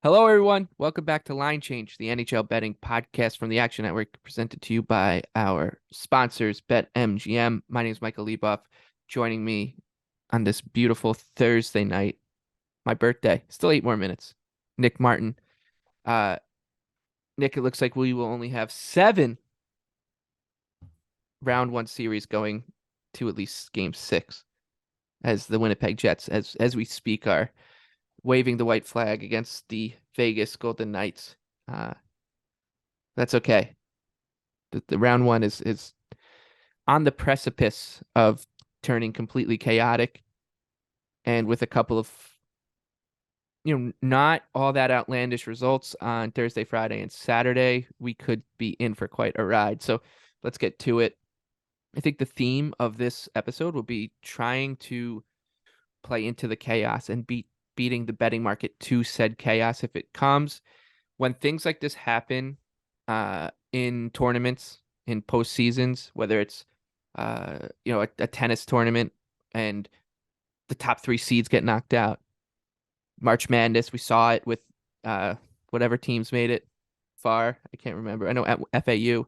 Hello, everyone. Welcome back to Line Change, the NHL betting podcast from the Action Network, presented to you by our sponsors, BetMGM. My name is Michael Leboff. Joining me on this beautiful Thursday night, my birthday, still 8 more minutes. Nick Martin. Uh, Nick, it looks like we will only have 7 round one series going to at least game 6, as the Winnipeg Jets, as we speak, are waving the white flag against the Vegas Golden Knights. Uh, that's okay. The round one is on the precipice of turning completely chaotic, and with a couple of not all that outlandish results on Thursday, Friday, and Saturday, we could be in for quite a ride. So let's get to it. I think the theme of this episode will be trying to play into the chaos and beating the betting market to said chaos if it comes. When things like this happen in tournaments, in postseasons, whether it's a tennis tournament and the top 3 seeds get knocked out. March Madness, we saw it with whatever teams made it far. I can't remember. I know at FAU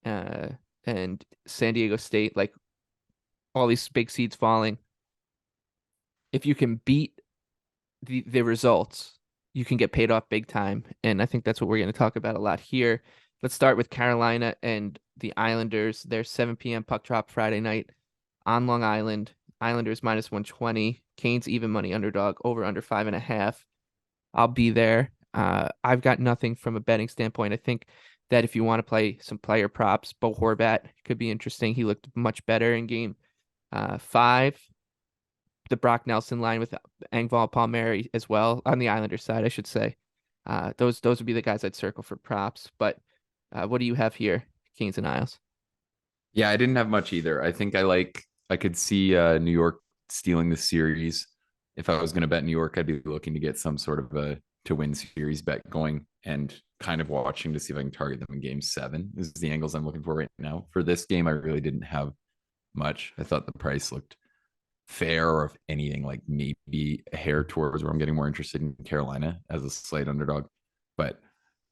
and San Diego State, like all these big seeds falling. If you can beat the results, you can get paid off big time. And I think that's what we're going to talk about a lot here. Let's start with Carolina and the Islanders. Their 7 p.m. puck drop Friday night on Long Island. Islanders -120. Canes even money underdog over under 5.5. I'll be there. I've got nothing from a betting standpoint. I think that if you want to play some player props, Bo Horvat could be interesting. He looked much better in game 5. The Brock Nelson line with Engvall Palmieri as well on the Islanders side, I should say. Those would be the guys I'd circle for props. But what do you have here, Canes and Isles? Yeah, I didn't have much either. I could see New York stealing the series. If I was going to bet New York, I'd be looking to get some sort of a to win series bet going and kind of watching to see if I can target them in game 7. This is the angles I'm looking for right now. For this game, I really didn't have much. I thought the price looked fair, or if anything, like maybe a hair towards where I'm getting more interested in Carolina as a slight underdog. But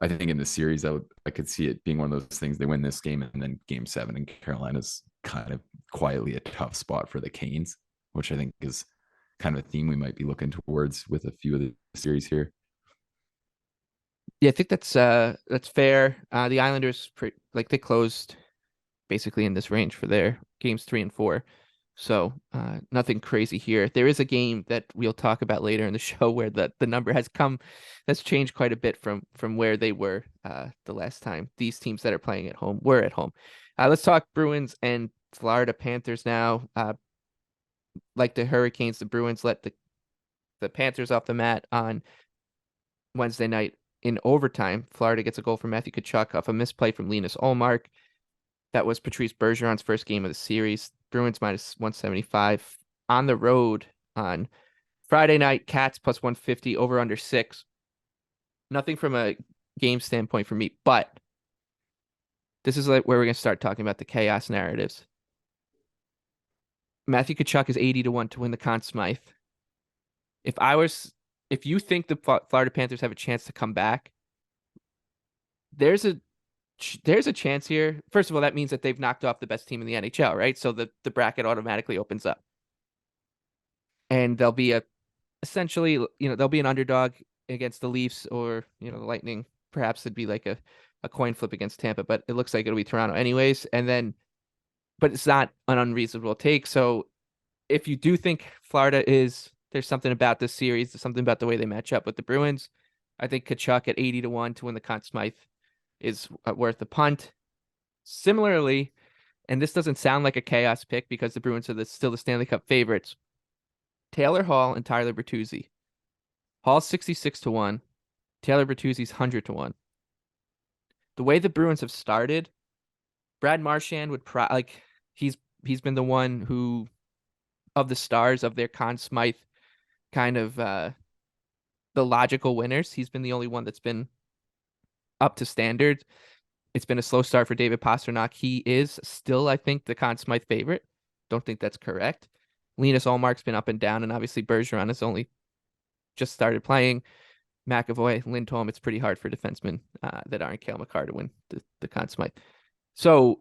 I think in the series, I could see it being one of those things. They win this game, and then game 7 in Carolina's kind of quietly a tough spot for the Canes, which I think is kind of a theme we might be looking towards with a few of the series here. Yeah, I think that's fair. The Islanders they closed basically in this range for their games 3 and 4. So nothing crazy here. There is a game that we'll talk about later in the show where the number has changed quite a bit from where they were the last time these teams that are playing at home were at home. Let's talk Bruins and Florida Panthers now. Like the Hurricanes, the Bruins let the Panthers off the mat on Wednesday night in overtime. Florida gets a goal from Matthew Tkachuk off a misplay from Linus Ullmark. That was Patrice Bergeron's first game of the series. Bruins -175 on the road on Friday night. Cats +150 over under 6. Nothing from a game standpoint for me, but this is like where we're gonna start talking about the chaos narratives. Matthew Tkachuk is 80-1 to win the Conn Smythe. If I was, if you think the Florida Panthers have a chance to come back, there's a chance here. First of all, that means that they've knocked off the best team in the NHL, right? So the bracket automatically opens up. And they'll be essentially, they'll be an underdog against the Leafs or, the Lightning. Perhaps it'd be like a coin flip against Tampa, but it looks like it'll be Toronto anyways. But it's not an unreasonable take. So if you do think there's something about this series, there's something about the way they match up with the Bruins, I think Tkachuk at 80-1 to win the Conn Smythe is worth a punt. Similarly, and this doesn't sound like a chaos pick because the Bruins are still the Stanley Cup favorites, Taylor Hall and Tyler Bertuzzi. Hall's 66-1. Taylor Bertuzzi's 100-1. The way the Bruins have started, Brad Marchand would he's been the one who, of the stars of their Conn Smythe, kind of the logical winners. He's been the only one that's been up to standard. It's been a slow start for David Pastrnak. He is still, I think, the Conn Smythe favorite. Don't think that's correct. Linus Ullmark's been up and down, and obviously Bergeron has only just started playing. McAvoy, Lindholm, it's pretty hard for defensemen that aren't Cale Makar to win the Conn Smythe. So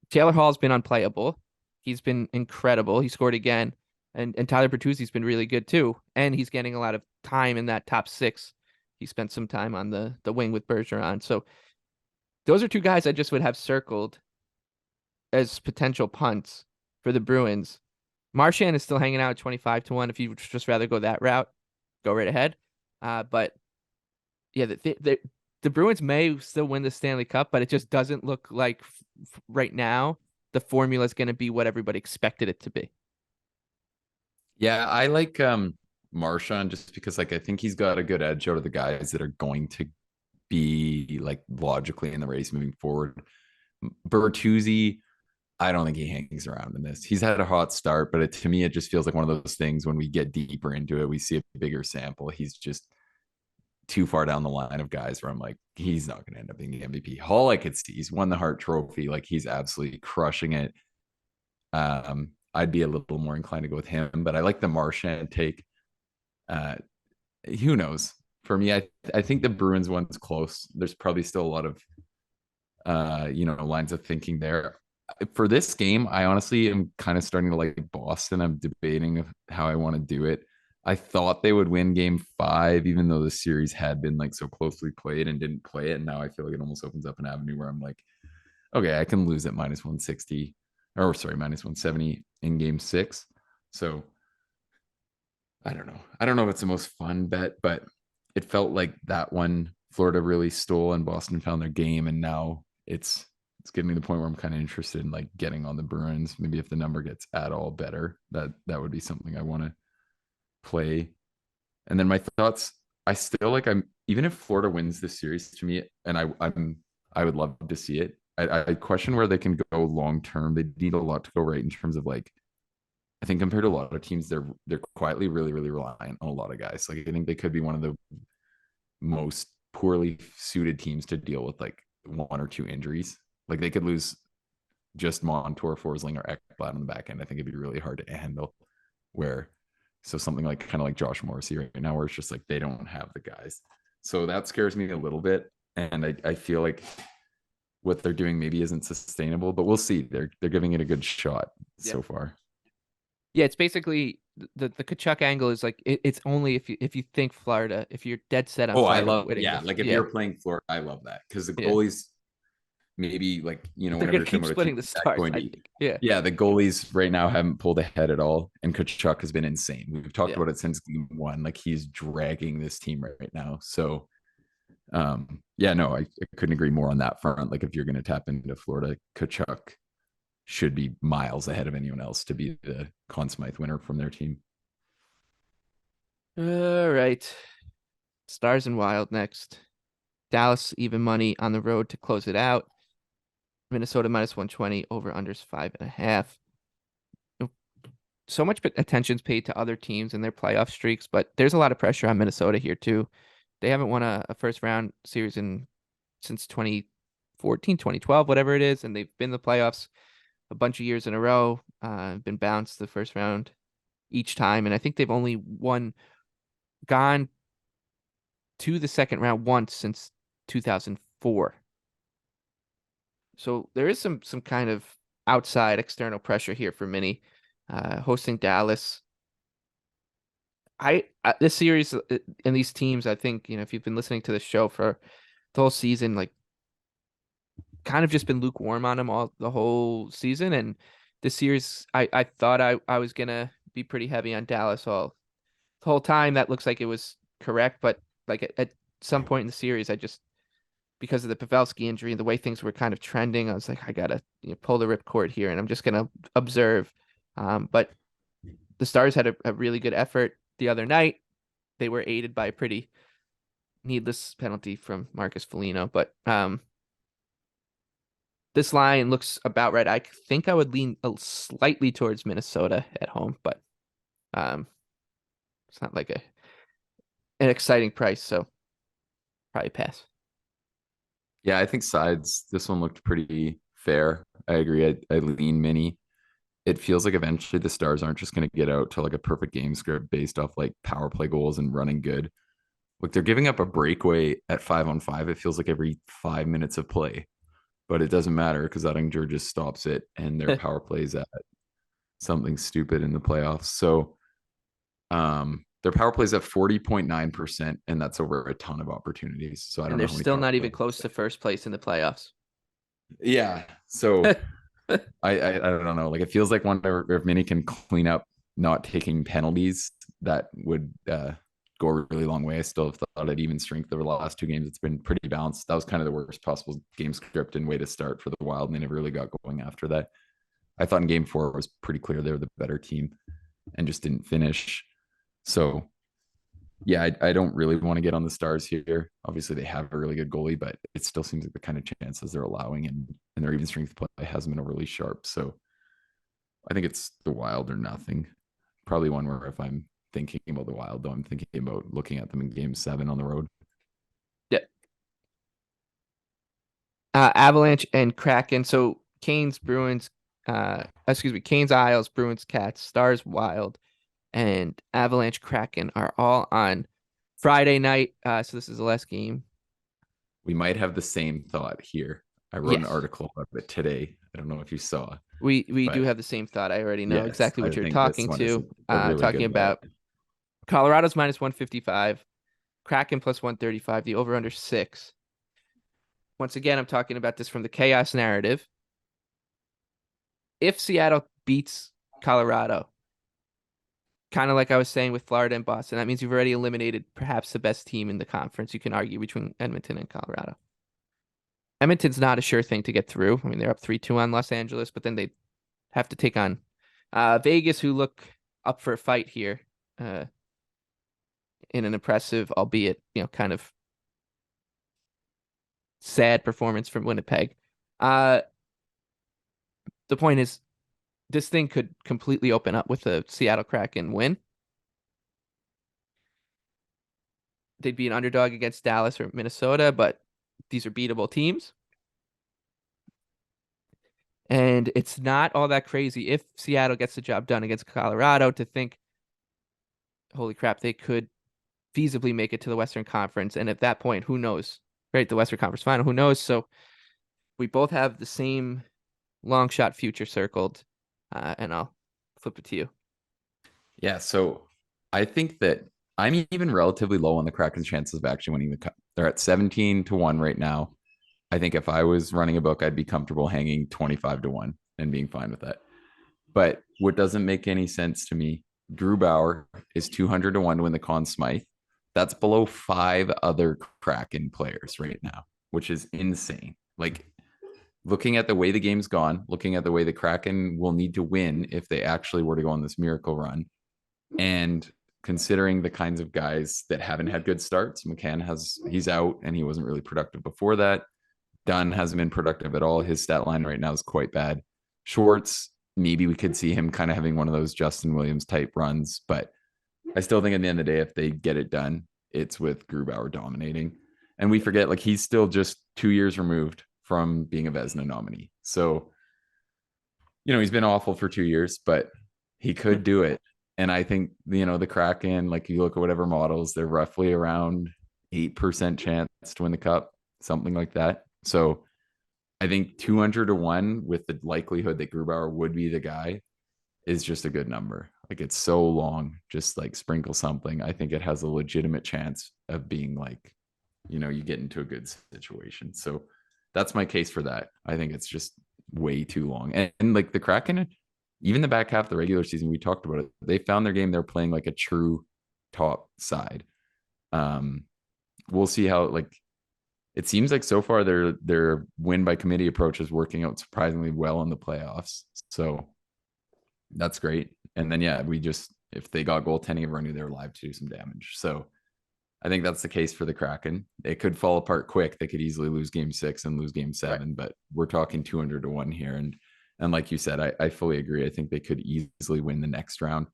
Taylor Hall's been unplayable. He's been incredible. He scored again. And Tyler Bertuzzi's been really good too. And he's getting a lot of time in that top six. He spent some time on the wing with Bergeron. So those are two guys I just would have circled as potential punts for the Bruins. Marchand is still hanging out at 25-1. If you would just rather go that route, go right ahead. But yeah, the Bruins may still win the Stanley Cup, but it just doesn't look like right now the formula is going to be what everybody expected it to be. Yeah, I like Marchand just because like I think he's got a good edge out of the guys that are going to be like logically in the race moving forward. Bertuzzi, I don't think he hangs around in this. He's had a hot start, but to me, it just feels like one of those things when we get deeper into it, we see a bigger sample. He's just too far down the line of guys where I'm like, he's not going to end up being the MVP. Hall, I could see he's won the Hart Trophy, like he's absolutely crushing it. I'd be a little more inclined to go with him, but I like the Marchand take. Who knows? For me, I think the Bruins one's close. There's probably still a lot of lines of thinking there. For this game, I honestly am kind of starting to like Boston. I'm debating how I want to do it. I thought they would win game 5, even though the series had been like so closely played and didn't play it. And now I feel like it almost opens up an avenue where I'm like, okay, I can lose at minus 160 or sorry, minus 170 in game 6. So I don't know. I don't know if it's the most fun bet, but it felt like that one Florida really stole and Boston found their game. And now it's getting me to the point where I'm kind of interested in like getting on the Bruins. Maybe if the number gets at all better, that would be something I want to play. And then my thoughts, I still like even if Florida wins this series to me, and I would love to see it. I question where they can go long term. They need a lot to go right in terms of like, I think compared to a lot of teams, they're quietly really, really reliant on a lot of guys. Like I think they could be one of the most poorly suited teams to deal with like 1 or 2 injuries. Like they could lose just Montour, Forsling, or Ekblad on the back end. I think it'd be really hard to handle. So something like kind of like Josh Morrissey right now, where it's just like they don't have the guys. So that scares me a little bit, and I feel like what they're doing maybe isn't sustainable. But we'll see. They're giving it a good shot so far. Yeah, it's basically the Kachuk angle is like it's only if you think Florida, if you're dead set on Florida I love winning. Yeah, like if you're playing Florida, I love that because the goalies maybe like they're whenever gonna keep splitting the stars. I think. Yeah, the goalies right now haven't pulled ahead at all, and Kachuk has been insane. We've talked about it since game 1. Like he's dragging this team right now. So, I couldn't agree more on that front. Like if you're going to tap into Florida, Kachuk should be miles ahead of anyone else to be the Conn Smythe winner from their team. All right. Stars and Wild next. Dallas even money on the road to close it out. Minnesota minus 120, over unders 5.5. So much attention's paid to other teams and their playoff streaks, but there's a lot of pressure on Minnesota here too. They haven't won a first round series since 2014, 2012, whatever it is, and they've been in the playoffs a bunch of years in a row. Been bounced the first round each time, and I think they've only gone to the second round once since 2004. So there is some kind of outside external pressure here for Minnie, hosting Dallas. This series and these teams, I think, if you've been listening to the show for the whole season, like kind of just been lukewarm on them the whole season. And this series, I thought I was gonna be pretty heavy on Dallas the whole time. That looks like it was correct, but like at some point in the series, I just, because of the Pavelski injury and the way things were kind of trending, I was like, I gotta pull the ripcord here, and I'm just gonna observe. But the Stars had a really good effort the other night. They were aided by a pretty needless penalty from Marcus Foligno, but this line looks about right. I think I would lean slightly towards Minnesota at home, but it's not like an exciting price, so probably pass. Yeah, I think sides. This one looked pretty fair. I agree. I lean Mini. It feels like eventually the Stars aren't just going to get out to like a perfect game script based off like power play goals and running good. Look, they're giving up a breakaway at 5-on-5. It feels like every 5 minutes of play, but it doesn't matter because Uttinger just stops it, and their power plays at something stupid in the playoffs. So their power plays at 40.9%, and that's over a ton of opportunities. So I And don't know they're how many still power not even plays. close to first place in the playoffs. Yeah. So I don't know. Like, it feels like if Mini can clean up not taking penalties, that would go a really long way. I still have thought at even strength over the last 2 games, it's been pretty balanced. That was kind of the worst possible game script and way to start for the Wild, and they never really got going after that. I thought in game 4 it was pretty clear they were the better team and just didn't finish. So yeah, I don't really want to get on the Stars here. Obviously, they have a really good goalie, but it still seems like the kind of chances they're allowing, and their even strength play hasn't been overly sharp. So I think it's the Wild or nothing. Probably one where if I'm thinking about the Wild, though, I'm thinking about looking at them in Game 7 on the road. Yeah. Avalanche and Kraken. So Canes, Bruins, Canes, Isles, Bruins, Cats, Stars, Wild, and Avalanche, Kraken are all on Friday night. So this is the last game. We might have the same thought here. I wrote an Yes. article about it today. I don't know if you saw. We do But have the same thought. I already know yes, exactly I what you're think this talking one is to. a really Talking good bet. about Colorado's minus 155, Kraken plus 135, the over under 6. Once again, I'm talking about this from the chaos narrative. If Seattle beats Colorado, kind of like I was saying with Florida and Boston, that means you've already eliminated perhaps the best team in the conference. You can argue between Edmonton and Colorado. Edmonton's not a sure thing to get through. I mean, they're up 3-2 on Los Angeles, but then they have to take on Vegas, who look up for a fight here in an impressive, albeit, kind of sad performance from Winnipeg. The point is, this thing could completely open up with a Seattle Kraken win. They'd be an underdog against Dallas or Minnesota, but these are beatable teams. And it's not all that crazy if Seattle gets the job done against Colorado to think, holy crap, they could feasibly make it to the Western Conference. And at that point, who knows? Right? The Western Conference final, who knows? So we both have the same long shot future circled. And I'll flip it to you. Yeah, so I think that I'm even relatively low on the Kraken's chances of actually winning the cup. They're at 17-1 right now. I think if I was running a book, I'd be comfortable hanging 25-1 and being fine with that. But what doesn't make any sense to me, Drew Bauer is 200-1 to win the Conn Smythe. That's below 5 other Kraken players right now, which is insane. Like, looking at the way the game's gone, looking at the way the Kraken will need to win if they actually were to go on this miracle run, and considering the kinds of guys that haven't had good starts, he's out and he wasn't really productive before that. Dunn hasn't been productive at all. His stat line right now is quite bad. Schwartz, maybe we could see him kind of having one of those Justin Williams type runs, but I still think at the end of the day, if they get it done, it's with Grubauer dominating. And we forget, like, he's still just 2 years removed from being a Vezina nominee. So, he's been awful for 2 years, but he could do it. And I think, the Kraken, like, you look at whatever models, they're roughly around 8% chance to win the cup, something like that. So I think 200-1 with the likelihood that Grubauer would be the guy is just a good number. Like, it's so long, just like sprinkle something. I think it has a legitimate chance of being like, you get into a good situation. So that's my case for that. I think it's just way too long. And like the Kraken, even the back half of the regular season, we talked about it. They found their game. They're playing like a true top side. We'll see how, like, it seems like so far their win by committee approach is working out surprisingly well in the playoffs. So that's great. And then, yeah, if they got goaltending, everyone knew they were live to do some damage. So I think that's the case for the Kraken. It could fall apart quick. They could easily lose game 6 and lose game 7, right. But we're talking 200-1 here. And like you said, I fully agree. I think they could easily win the next round.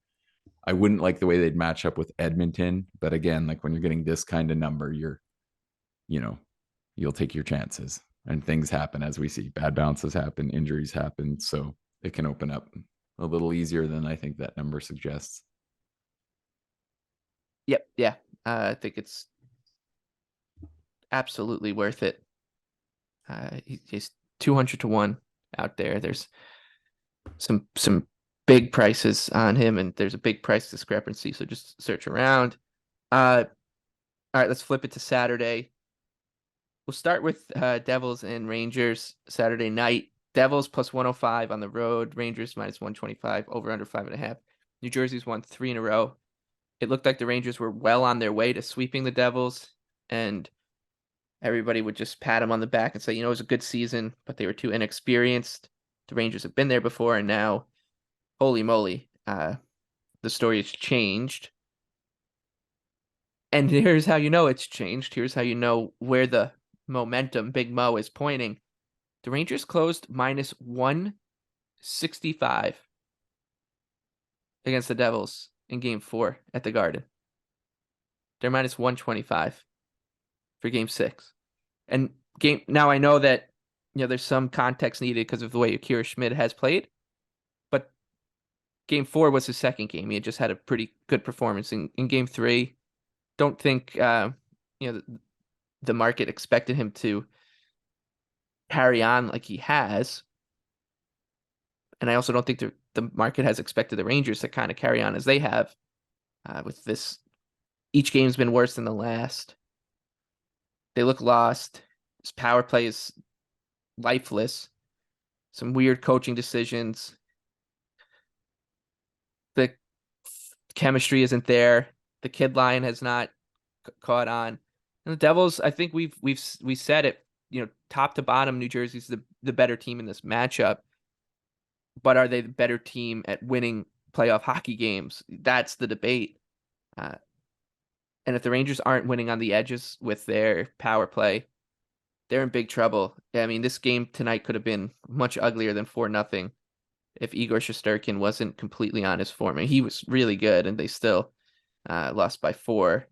I wouldn't like the way they'd match up with Edmonton. But again, like, when you're getting this kind of number, you'll take your chances, and things happen, as we see. Bad bounces happen, injuries happen. So it can open up a little easier than I think that number suggests. Yep. Yeah. I think it's absolutely worth it. He's 200 to 1 out there. There's some big prices on him, and there's a big price discrepancy. So just search around. All right, let's flip it to Saturday. We'll start with Devils and Rangers Saturday night. Devils plus 105 on the road. Rangers minus 125, over under 5.5. New Jersey's won 3 in a row. It looked like the Rangers were well on their way to sweeping the Devils, and everybody would just pat them on the back and say, it was a good season, but they were too inexperienced. The Rangers have been there before, and now, holy moly, the story has changed. And here's how you know it's changed. Here's how you know where the momentum, Big Mo, is pointing. The Rangers closed minus 165 against the Devils in Game 4 at the Garden. They're minus 125 for Game 6. And now I know that there's some context needed because of the way Akira Schmid has played, but Game 4 was his second game. He had just had a pretty good performance in Game 3. Don't think the market expected him to carry on like he has. And I also don't think the market has expected the Rangers to kind of carry on as they have with this. Each game's been worse than the last. They look lost. His power play is lifeless. Some weird coaching decisions. The chemistry isn't there. The kid line has not caught on. And the Devils, I think we said it, top to bottom, New Jersey's the better team in this matchup. But are they the better team at winning playoff hockey games? That's the debate. And if the Rangers aren't winning on the edges with their power play, they're in big trouble. I mean, this game tonight could have been much uglier than 4-0 if Igor Shesterkin wasn't completely on his form. He was really good, and they still lost by 4.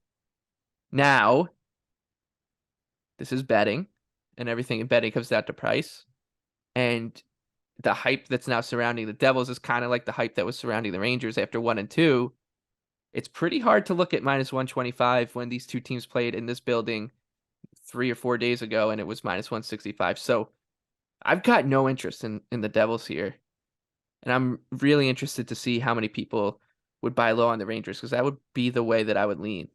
Now, this is betting, and everything in betting comes down to price. And the hype that's now surrounding the Devils is kind of like the hype that was surrounding the Rangers after 1 and 2. It's pretty hard to look at minus 125 when these two teams played in this building 3 or 4 days ago, and it was minus 165. So I've got no interest in the Devils here. And I'm really interested to see how many people would buy low on the Rangers, because that would be the way that I would lean.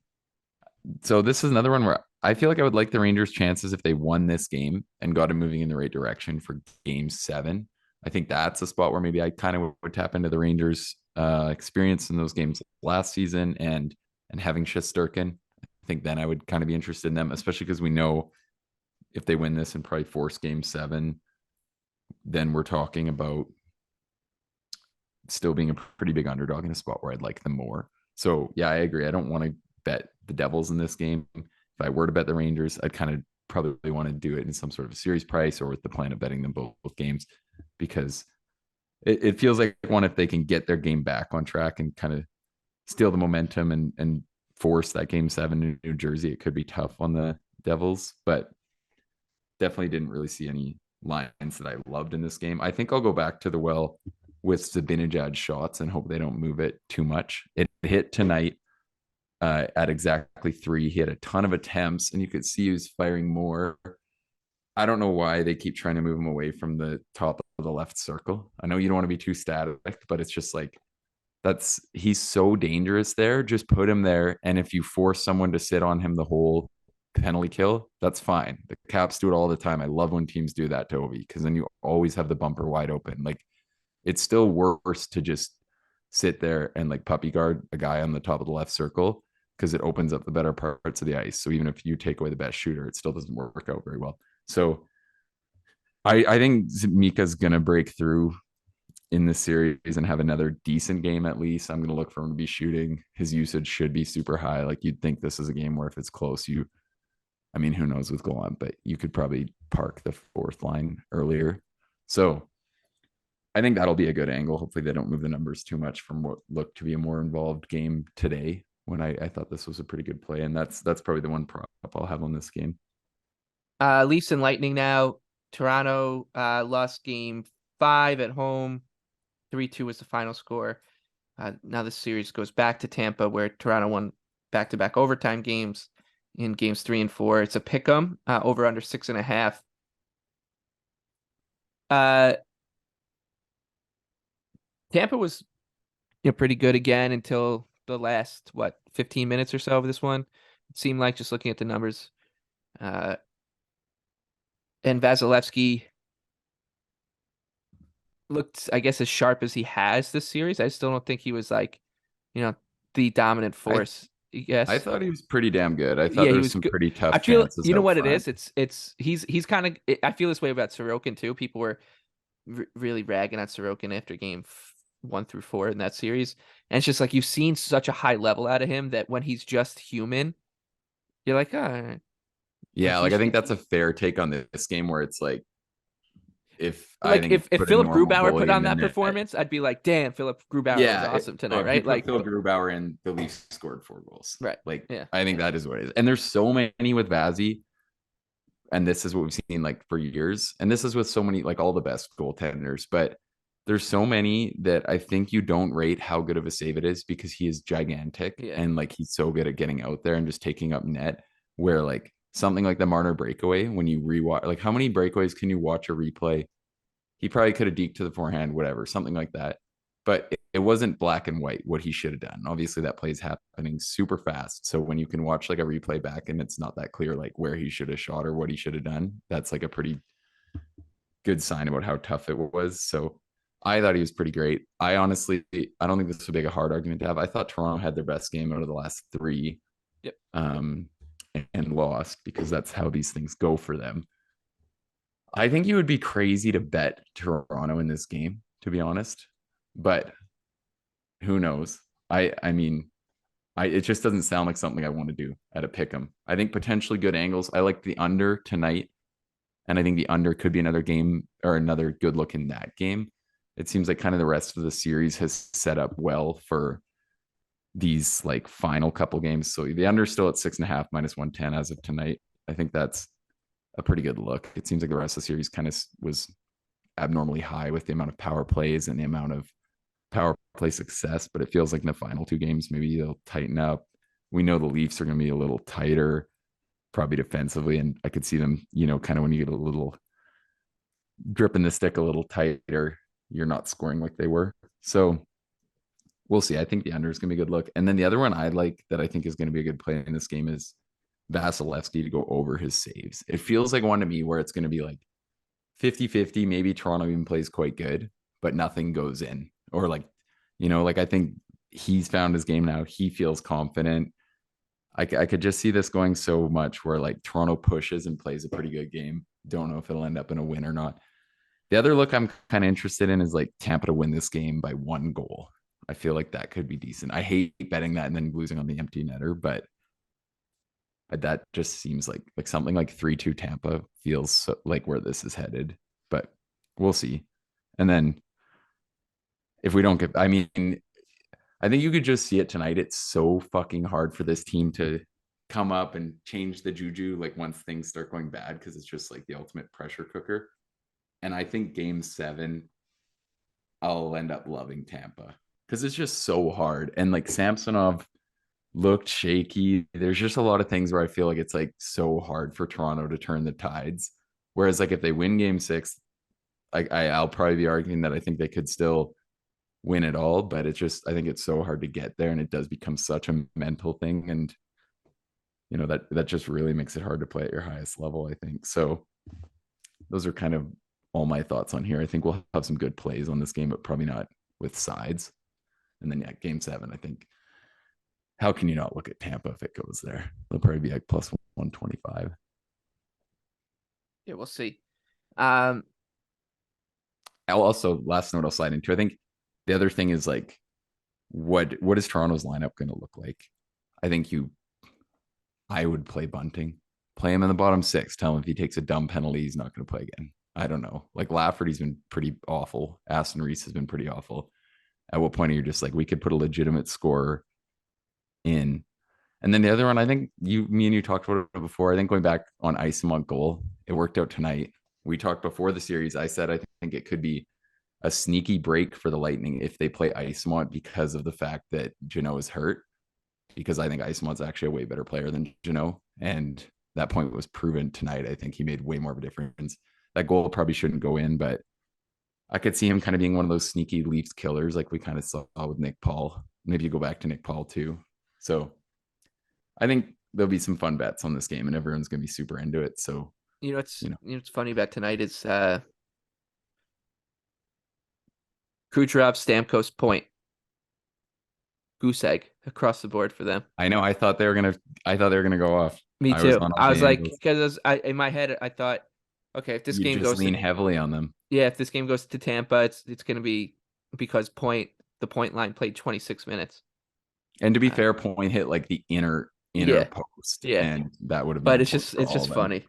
So this is another one where I feel like I would like the Rangers' chances if they won this game and got it moving in the right direction for Game 7. I think that's a spot where maybe I kind of would tap into the Rangers' experience in those games last season and having Shesterkin. I think then I would kind of be interested in them, especially because we know if they win this and probably force Game 7, then we're talking about still being a pretty big underdog in a spot where I'd like them more. So yeah, I agree. I don't want to bet the Devils in this game. If I were to bet the Rangers, I'd kind of probably want to do it in some sort of a series price or with the plan of betting them both games, because it feels like one, if they can get their game back on track and kind of steal the momentum and force that Game 7 in New Jersey, it could be tough on the Devils, but definitely didn't really see any lines that I loved in this game. I think I'll go back to the well with Zibanejad shots and hope they don't move it too much. It hit tonight at exactly 3. He had a ton of attempts, and you could see he was firing more. I don't know why they keep trying to move him away from the top of the left circle. I know you don't want to be too static, but it's just like he's so dangerous there. Just put him there, and if you force someone to sit on him the whole penalty kill, that's fine. The Caps do it all the time. I love when teams do that to Ovi, because then you always have the bumper wide open. Like, it's still worse to just sit there and like puppy guard a guy on the top of the left circle, because it opens up the better parts of the ice. So even if you take away the best shooter, it still doesn't work out very well. So I think Mika's going to break through in this series and have another decent game at least. I'm going to look for him to be shooting. His usage should be super high. Like, you'd think this is a game where if it's close, who knows what's going on, but you could probably park the fourth line earlier. So I think that'll be a good angle. Hopefully they don't move the numbers too much from what looked to be a more involved game today, when I thought this was a pretty good play. And that's probably the one prop I'll have on this game. Leafs and Lightning now. Toronto lost Game 5 at home. 3-2 was the final score. Now the series goes back to Tampa, where Toronto won back-to-back overtime games. in games 3 and 4. It's a pick 'em, over under 6.5. Uh, Tampa was pretty good again until the last 15 minutes or so of this one. It seemed like, just looking at the numbers. Uh, and Vasilevsky looked, I guess, as sharp as he has this series. I still don't think he was like, the dominant I force. I Yes. thought he was pretty damn good. I thought Yeah, there he was was some good. pretty I tough feel, chances you know out what it front. is? He's kind of, I feel this way about Sorokin too. People were really ragging on Sorokin after game 1 through 4 in that series. And it's just like, you've seen such a high level out of him that when he's just human, you're like, oh, like Yeah, like I think that's a fair take on this game where it's like if I like think if if you put a Philip normal Grubauer put goalie in on the that net, performance, I'd be like, damn, Philip Grubauer was yeah, awesome tonight, if you right? put Like, Phil Grubauer in, the Leafs scored 4 goals. right. Like Yeah. I think that is what it is. And there's so many with Vazzy, and this is what we've seen like for years. And this is with so many, like all the best goaltenders, but there's so many that I think you don't rate how good of a save it is because he is gigantic Yeah. and like he's so good at getting out there and just taking up net. Where like something like the Marner breakaway, when you rewatch, like how many breakaways can you watch a replay? He probably could have deked to the forehand, whatever, something like that. But it wasn't black and white what he should have done. Obviously, that play is happening super fast. So when you can watch like a replay back and it's not that clear, like where he should have shot or what he should have done, that's like a pretty good sign about how tough it was. So I thought he was pretty great. I honestly, I don't think this would be a hard argument to have. I thought Toronto had their best game out of the last 3, Yep. um, and lost because that's how these things go for them. I think you would be crazy to bet Toronto in this game, to be honest. But who knows? I mean, it just doesn't sound like something I want to do at a pick 'em. I think potentially good angles. I like the under tonight, and I think the under could be another game or another good look in that game. It seems like kind of the rest of the series has set up well for these like final couple games. So the under still at 6.5 -110 as of tonight. I think that's a pretty good look. It seems like the rest of the series kind of was abnormally high with the amount of power plays and the amount of power play success, but it feels like in the final 2 games, maybe they'll tighten up. We know the Leafs are going to be a little tighter, probably defensively, and I could see them, kind of when you get a little grip in the stick a little tighter, you're not scoring like they were. So we'll see. I think the under is going to be a good look. And then the other one I like that I think is going to be a good play in this game is Vasilevsky to go over his saves. It feels like one to me where it's going to be like 50-50. Maybe Toronto even plays quite good, but nothing goes in. Or like, like I think he's found his game now. He feels confident. I could just see this going so much where like Toronto pushes and plays a pretty good game. Don't know if it'll end up in a win or not. The other look I'm kind of interested in is like Tampa to win this game by 1 goal. I feel like that could be decent. I hate betting that and then losing on the empty netter, but that just seems like something like 3-2 Tampa feels so, like where this is headed. But we'll see. And then if we don't get, I mean, I think you could just see it tonight. It's so fucking hard for this team to come up and change the juju like once things start going bad because it's just like the ultimate pressure cooker. And I think game 7, I'll end up loving Tampa because it's just so hard. And like Samsonov looked shaky. There's just a lot of things where I feel like it's like so hard for Toronto to turn the tides. Whereas like if they win game 6, I'll probably be arguing that I think they could still win it all, but it's just I think it's so hard to get there, and it does become such a mental thing, and that just really makes it hard to play at your highest level, I think. So those are kind of all my thoughts on here. I think we'll have some good plays on this game, but probably not with sides. And then game 7, I think how can you not look at Tampa if it goes there? They'll probably be like plus 125. Yeah, we'll see. Um, I'll also last note I'll slide into. I think the other thing is like what is Toronto's lineup going to look like? I think I would play Bunting, play him in the bottom 6. Tell him if he takes a dumb penalty, he's not going to play again. I don't know. Like Lafferty's been pretty awful. Aston Reese has been pretty awful. At what point are you just like, we could put a legitimate scorer in? And then the other one, I think me and you talked about it before. I think going back on Isamont goal, it worked out tonight. We talked before the series. I said I think it could be a sneaky break for the Lightning if they play Isamont because of the fact that Jeannot is hurt. because I think Eisenman's actually a way better player than Jeannot. And that point was proven tonight. I think he made way more of a difference. That goal probably shouldn't go in, but I could see him kind of being one of those sneaky Leafs killers like we kind of saw with Nick Paul. Maybe you go back to Nick Paul too. So I think there'll be some fun bets on this game and everyone's going to be super into it. So, what's funny about tonight is Kucherov, Stamkos, point. Goose egg across the board for them. I know. I thought they were gonna go off. Me too. I was like, angles. because in my head, I thought, okay, if this You game just goes lean heavily on them. yeah, if this game goes to Tampa, it's going to be because the point line played 26 minutes. And to be fair, point hit like the inner Yeah. post, Yeah. and that would have been. But it's just funny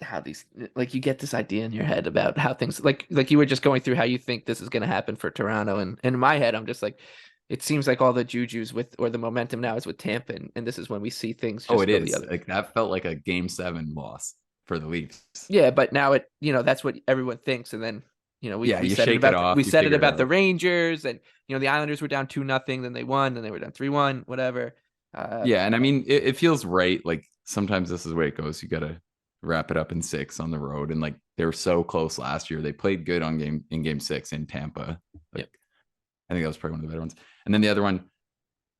how these, like, you get this idea in your head about how things, like you were just going through how you think this is going to happen for Toronto, and in my head, I'm just like, it seems like all the juju's or the momentum now is with Tampa, and this is when we see things just it go is the other. like that felt like a Game 7 loss for the Leafs. Yeah, but now that's what everyone thinks, and then we you said shake it about it off, we you said it figure it about the out. Rangers, and the Islanders were down 2-0, then they won, then they were down 3-1, whatever. Yeah, and I mean it feels right. Like sometimes this is the way it goes. You gotta wrap it up in 6 on the road, and like they were so close last year. They played good in game 6 in Tampa. Like, Yep. I think that was probably one of the better ones. And then the other one,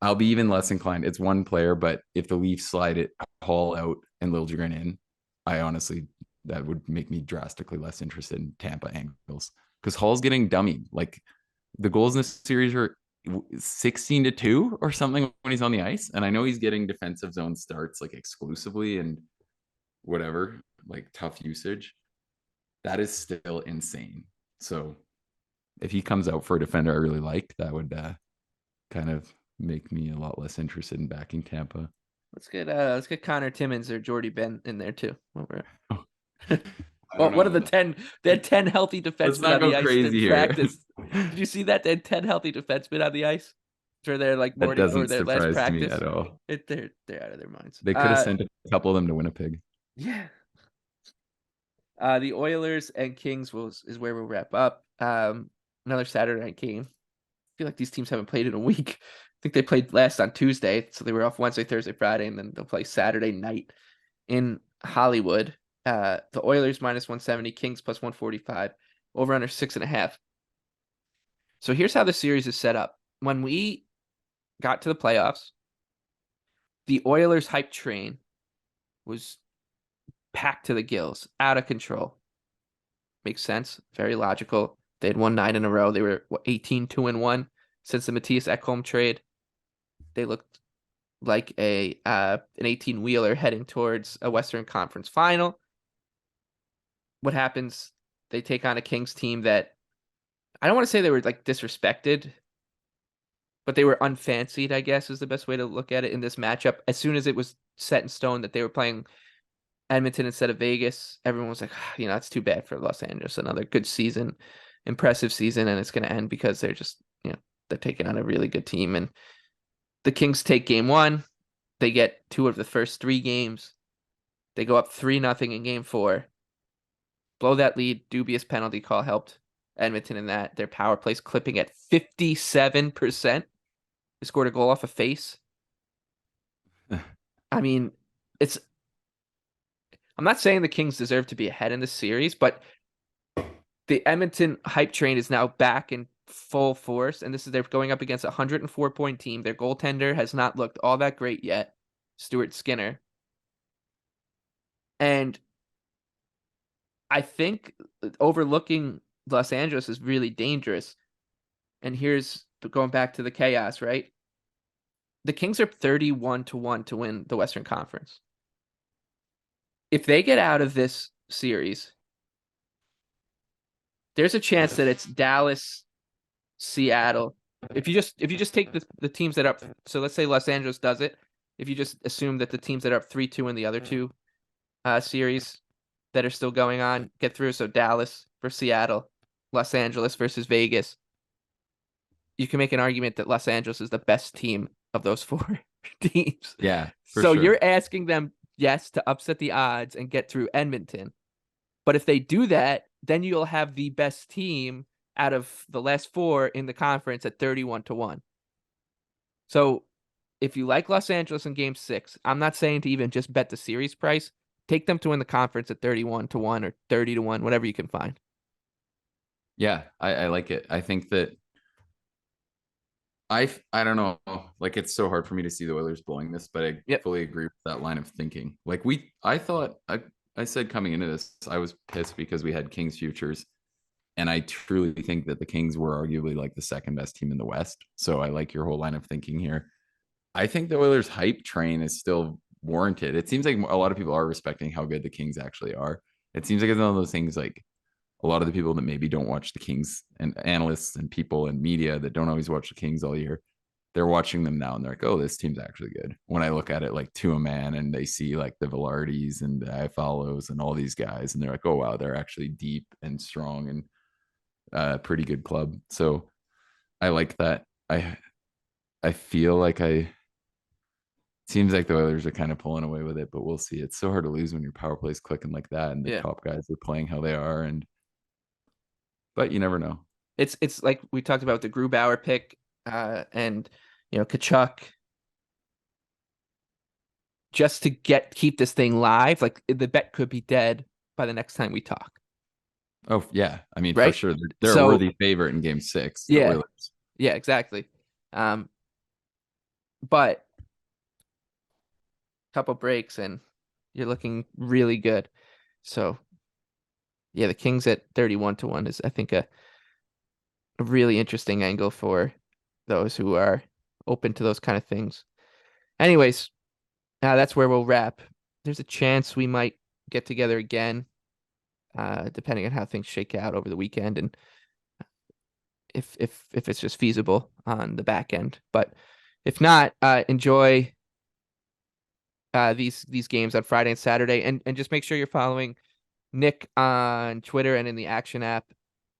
I'll be even less inclined. It's one player, but if the Leafs slide it Hall out and Liljegren in, I honestly, that would make me drastically less interested in Tampa angles, because Hall's getting dummied. Like the goals in this series are 16-2 or something when he's on the ice, and I know he's getting defensive zone starts like exclusively and whatever, like tough usage. That is still insane. So if he comes out for a defender I really like, that would kind of make me a lot less interested in backing Tampa. Let's get Connor Timmins or Jordy Ben in there too. Well, what are the 10? They had 10 healthy defensemen on the ice in practice. Did you see that? They had 10 healthy defensemen on the ice for their morning or their last practice. Me at all. They're out of their minds. They could have sent a couple of them to Winnipeg. Yeah. The Oilers and Kings is where we'll wrap up. Another Saturday night game. I feel like these teams haven't played in a week. I think they played last on Tuesday, so they were off Wednesday, Thursday, Friday, and then they'll play Saturday night in Hollywood. The Oilers -170, Kings +145, over under 6.5. So here's how the series is set up. When we got to the playoffs, the Oilers hype train was packed to the gills, out of control. Makes sense. Very logical. They had won 9 in a row. They were 18-2-1 since the Matthias Ekholm trade. They looked like an 18-wheeler heading towards a Western Conference final. What happens? They take on a Kings team that, I don't want to say they were like disrespected, but they were unfancied, I guess is the best way to look at it in this matchup. As soon as it was set in stone that they were playing Edmonton instead of Vegas, everyone was like, it's too bad for Los Angeles. Another good season, impressive season, and it's going to end because they're just, they're taking on a really good team. And the Kings take game 1. They get 2 of the first 3 games. They go up 3-0 in game 4. Blow that lead. Dubious penalty call helped Edmonton in that. Their power plays clipping at 57%. They scored a goal off a face. I mean, I'm not saying the Kings deserve to be ahead in the series, but the Edmonton hype train is now back in full force, and they're going up against a 104-point team. Their goaltender has not looked all that great yet, Stuart Skinner. And I think overlooking Los Angeles is really dangerous. And here's going back to the chaos, right? The Kings are 31-1 to win the Western Conference. If they get out of this series, there's a chance that it's Dallas, Seattle. If you just take the teams that are up, so let's say Los Angeles does it. If you just assume that the teams that are up 3-2 in the other 2 series that are still going on get through, so Dallas versus Seattle, Los Angeles versus Vegas, you can make an argument that Los Angeles is the best team of those 4 teams. Yeah. So you're asking them, yes, to upset the odds and get through Edmonton. But if they do that, then you'll have the best team out of the last 4 in the conference at 31-1. So if you like Los Angeles in Game 6, I'm not saying to even just bet the series price. Take them to win the conference at 31-1 or 30-1, whatever you can find. Yeah, I like it. I think that I don't know. Like, it's so hard for me to see the Oilers blowing this, but I Yep. fully agree with that line of thinking. Like, I said coming into this, I was pissed because we had Kings futures, and I truly think that the Kings were arguably like the second best team in the West. So I like your whole line of thinking here. I think the Oilers hype train is still warranted. It seems like a lot of people are respecting how good the Kings actually are. It seems like it's one of those things, like a lot of the people that maybe don't watch the Kings, and analysts and people and media that don't always watch the Kings all year, they're watching them now and they're like, oh, this team's actually good. When I look at it like to a man and they see like the Villardis and the Iafallos and all these guys, and they're like, oh wow, they're actually deep and strong and pretty good club. So I like that. I feel like seems like the Oilers are kind of pulling away with it, but we'll see. It's so hard to lose when your power play's clicking like that and the Yeah. top guys are playing how they are, but you never know. It's like we talked about the Grubauer pick, and Kachuk. Just to keep this thing live, like the bet could be dead by the next time we talk. Oh yeah, I mean, for Right? sure they're a So worthy favorite in Game 6. The yeah, Oilers. yeah, exactly. But couple breaks and you're looking really good. So yeah, the Kings at 31-1 is, I think, a really interesting angle for those who are open to those kind of things. Anyways, that's where we'll wrap. There's a chance we might get together again, depending on how things shake out over the weekend and if it's just feasible on the back end. But if not, enjoy these games on Friday and Saturday, and just make sure you're following Nick on Twitter and in the Action app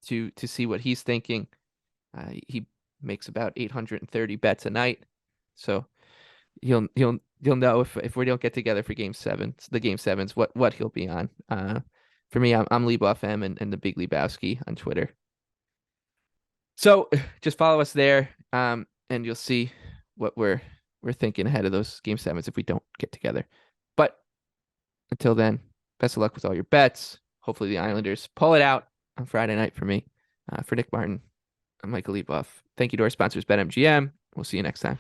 to see what he's thinking. He makes about 830 bets a night, so you'll know if we don't get together for Game 7, the Game 7s, what he'll be on. For me, I'm Leboff M and the Big Lebowski on Twitter. So just follow us there, and you'll see what we're thinking ahead of those Game 7s if we don't get together. But until then, best of luck with all your bets. Hopefully the Islanders pull it out on Friday night for me. For Nick Martin, I'm Michael Leboff. Thank you to our sponsors, BetMGM. We'll see you next time.